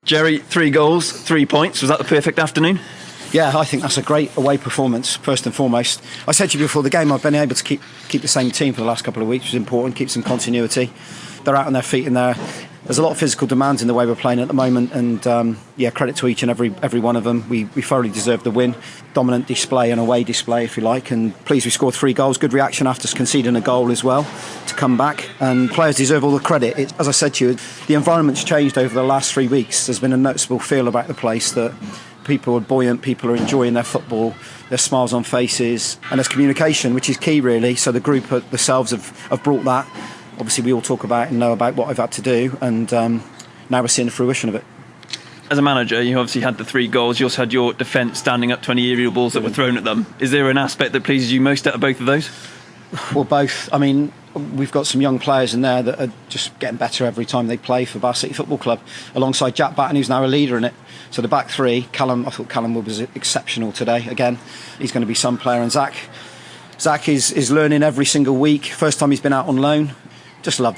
Jerry, 3 goals, 3 points. Was that the perfect afternoon? Yeah, I think that's a great away performance, first and foremost. I said to you before the game, I've been able to keep the same team for the last couple of weeks, which is important, keep some continuity. They're out on their feet in there. There's a lot of physical demands in the way we're playing at the moment, and credit to each and every one of them. We thoroughly deserved the win. Dominant display and away display, if you like, and pleased we scored 3 goals. Good reaction after conceding a goal as well to come back, and players deserve all the credit. As I said to you, the environment's changed over the last 3 weeks. There's been a noticeable feel about the place that people are buoyant, people are enjoying their football, there's smiles on faces, and there's communication, which is key really. So the group themselves have brought that. Obviously we all talk about and know about what I've had to do, and now we're seeing the fruition of it. As a manager, you obviously had the 3 goals. You also had your defence standing up to any aerial balls that were thrown at them. Is there an aspect that pleases you most out of both of those? Well, both. I mean, we've got some young players in there that are just getting better every time they play for Bath City Football Club, alongside Jack Batten, who's now a leader in it. So the back 3, I thought Callum was exceptional today. Again, he's going to be some player. And Zach is learning every single week. First time he's been out on loan.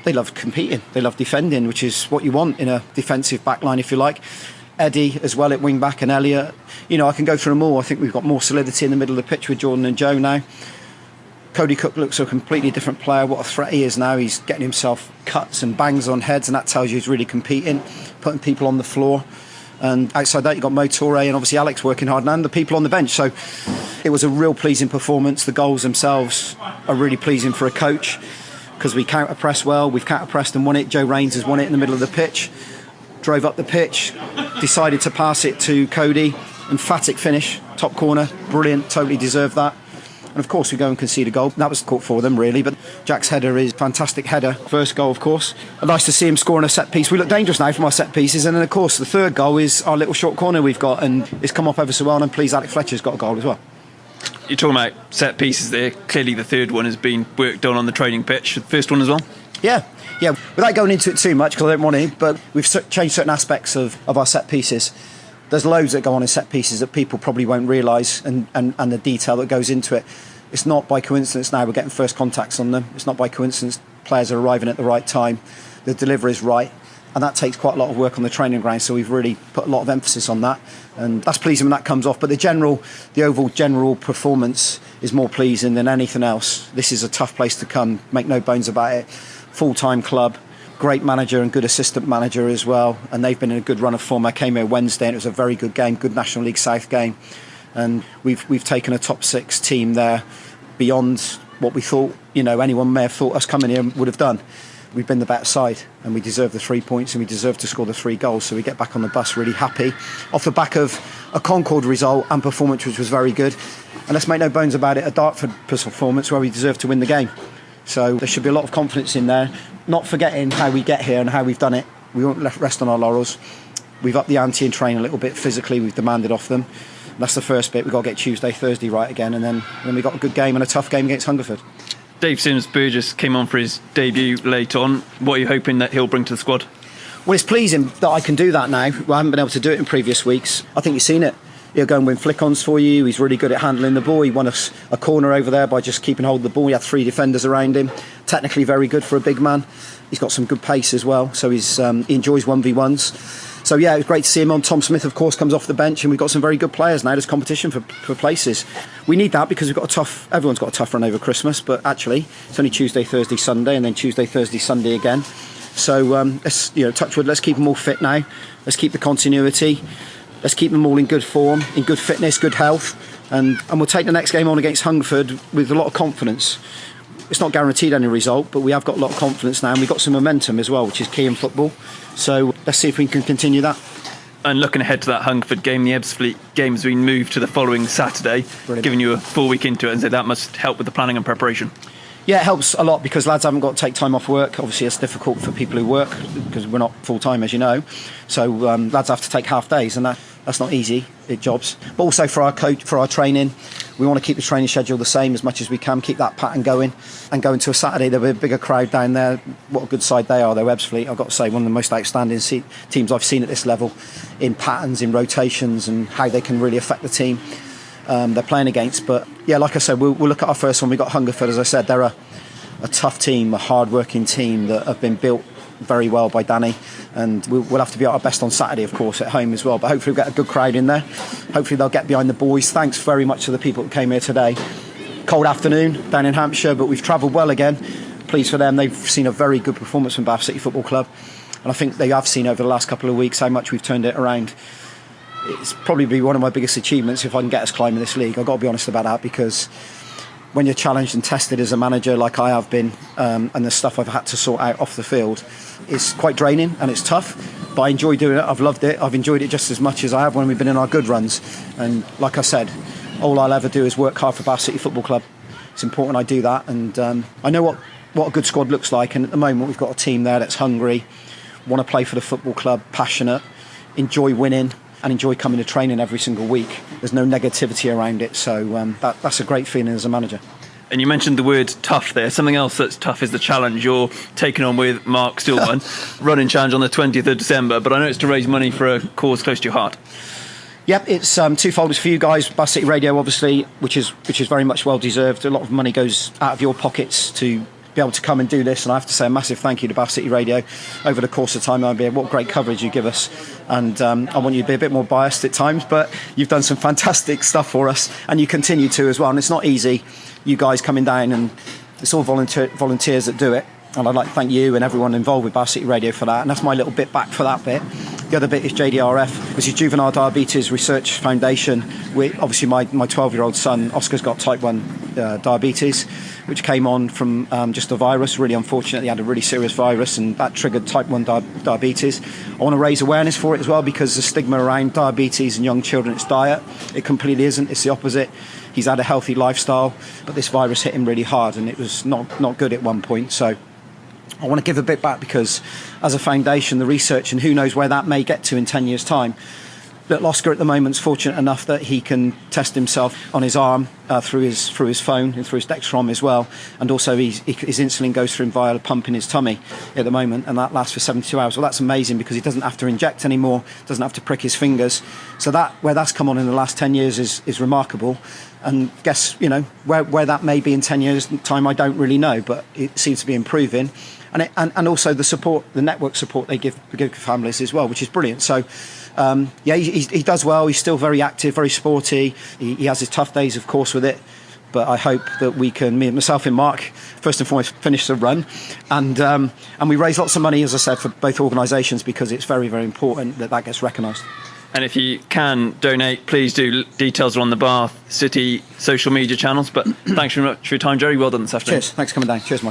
They love competing, they love defending, which is what you want in a defensive backline, if you like. Eddie as well at wing back, and Elliot. I can go through them all. I think we've got more solidity in the middle of the pitch with Jordan and Joe now. Cody Cook looks a completely different player. What a threat he is now. He's getting himself cuts and bangs on heads, and that tells you he's really competing, putting people on the floor. And outside that, you've got Mo Toure and obviously Alex working hard, and the people on the bench. So it was a real pleasing performance. The goals themselves are really pleasing for a coach, because we counter-press well. We've counter-pressed and won it. Joe Raines has won it in the middle of the pitch. Drove up the pitch, decided to pass it to Cody. Emphatic finish, top corner, brilliant, totally deserved that. And of course we go and concede a goal. That was caught for them really, but Jack's header is a fantastic header. First goal, of course. And nice to see him scoring a set piece. We look dangerous now from our set pieces, and then of course the third goal is our little short corner we've got, and it's come off ever so well, and I'm pleased Alex Fletcher's got a goal as well. You're talking about set pieces there. Clearly the third one has been worked on the training pitch. The first one as well? Yeah. Without going into it too much, because I don't want to, but we've changed certain aspects of our set pieces. There's loads that go on in set pieces that people probably won't realise, and the detail that goes into it. It's not by coincidence now we're getting first contacts on them. It's not by coincidence players are arriving at the right time. The delivery is right. And that takes quite a lot of work on the training ground, so we've really put a lot of emphasis on that, and that's pleasing when that comes off. But the overall general performance is more pleasing than anything else. This is a tough place to come, make no bones about it. Full-time club, great manager and good assistant manager as well, and they've been in a good run of form. I came here Wednesday and it was a very good game, good National League South game, and we've taken a top 6 team there beyond what we thought anyone may have thought us coming here would have done. We've been the better side, and we deserve the 3 points, and we deserve to score the 3 goals. So we get back on the bus really happy off the back of a Concord result and performance which was very good. And let's make no bones about it, a Dartford performance where we deserve to win the game. So there should be a lot of confidence in there, not forgetting how we get here and how we've done it. We won't rest on our laurels. We've upped the ante in training a little bit physically. We've demanded off them. And that's the first bit. We've got to get Tuesday, Thursday right again, and then we've got a good game and a tough game against Hungerford. Dave Sims-Burgess came on for his debut late on. What are you hoping that he'll bring to the squad? Well, it's pleasing that I can do that now. Well, I haven't been able to do it in previous weeks. I think you've seen it. He'll go and win flick-ons for you. He's really good at handling the ball. He won us a corner over there by just keeping hold of the ball. He had 3 defenders around him. Technically very good for a big man. He's got some good pace as well, so he enjoys 1v1s. So yeah, it was great to see him on. Tom Smith, of course, comes off the bench, and we've got some very good players now. There's competition for places. We need that because everyone's got a tough run over Christmas, but actually it's only Tuesday, Thursday, Sunday, and then Tuesday, Thursday, Sunday again. So let's touch wood. Let's keep them all fit now. Let's keep the continuity. Let's keep them all in good form, in good fitness, good health, and we'll take the next game on against Hungerford with a lot of confidence. It's not guaranteed any result, but we have got a lot of confidence now, and we've got some momentum as well, which is key in football. So let's see if we can continue that. And looking ahead to that Hungerford game, the Ebbsfleet game has been moved to the following Saturday, giving you a full week into it, and so that must help with the planning and preparation. Yeah, it helps a lot because lads haven't got to take time off work. Obviously, it's difficult for people who work because we're not full-time, as you know. So lads have to take half days, and that's not easy at jobs. But also for our coach, for our training, we want to keep the training schedule the same as much as we can, keep that pattern going. And going to a Saturday, there'll be a bigger crowd down there. What a good side they are, though, Ebbsfleet. I've got to say, one of the most outstanding teams I've seen at this level in patterns, in rotations, and how they can really affect the team they're playing against. But yeah, like I said, we'll look at our first one. We've got Hungerford, as I said. They're a tough team, a hard-working team that have been built very well by Danny, and we'll have to be at our best on Saturday, of course, at home as well. But hopefully we'll get a good crowd in there. Hopefully they'll get behind the boys. Thanks very much to the people that came here today. Cold afternoon down in Hampshire, but we've travelled well again. Pleased for them. They've seen a very good performance from Bath City Football Club, and I think they have seen over the last couple of weeks how much we've turned it around. It's probably be one of my biggest achievements if I can get us climbing this league. I've got to be honest about that, because when you're challenged and tested as a manager like I have been, and the stuff I've had to sort out off the field, it's quite draining and it's tough, but I enjoy doing it. I've loved it. I've enjoyed it just as much as I have when we've been in our good runs. And like I said, all I'll ever do is work hard for Bath City Football Club. It's important I do that, and I know what a good squad looks like, and at the moment we've got a team there that's hungry, want to play for the football club, passionate, enjoy winning and enjoy coming to training every single week. There's no negativity around it, so that's a great feeling as a manager. And you mentioned the word tough there. Something else that's tough is the challenge you're taking on with Mark Stillman, running challenge on the 20th of December, but I know it's to raise money for a cause close to your heart. Yep, it's twofold. It's for you guys, Bath City Radio, obviously, which is very much well deserved. A lot of money goes out of your pockets to be able to come and do this, and I have to say a massive thank you to Bath City Radio over the course of time. What great coverage you give us, and I want you to be a bit more biased at times, but you've done some fantastic stuff for us, and you continue to as well. And it's not easy, you guys coming down, and it's all volunteers that do it. And I'd like to thank you and everyone involved with Bath City Radio for that. And that's my little bit back for that bit. The other bit is JDRF, which is Juvenile Diabetes Research Foundation. Obviously, my 12-year-old son, Oscar's got type 1 diabetes, which came on from just a virus. Really unfortunately, he had a really serious virus, and that triggered type 1 diabetes. I want to raise awareness for it as well, because the stigma around diabetes in young children, it's diet. It completely isn't. It's the opposite. He's had a healthy lifestyle, but this virus hit him really hard, and it was not good at one point. So I want to give a bit back, because as a foundation, the research, and who knows where that may get to in 10 years' time. Little Oscar at the moment is fortunate enough that he can test himself on his arm through his phone and through his Dextrom as well, and also his insulin goes through him via a pump in his tummy at the moment, and that lasts for 72 hours. Well, that's amazing, because he doesn't have to inject anymore, doesn't have to prick his fingers. So where that's come on in the last 10 years is remarkable. And guess, where that may be in 10 years' time, I don't really know, but it seems to be improving. And also the support, the network support they give families as well, which is brilliant. So, he does well. He's still very active, very sporty. He has his tough days, of course, with it. But I hope that we can, myself and Mark, first and foremost, finish the run. And we raise lots of money, as I said, for both organisations, because it's very, very important that gets recognised. And if you can donate, please do. Details are on the Bath City social media channels. But thanks very much for your time, Jerry. Well done this afternoon. Cheers. Thanks for coming down. Cheers, Mike.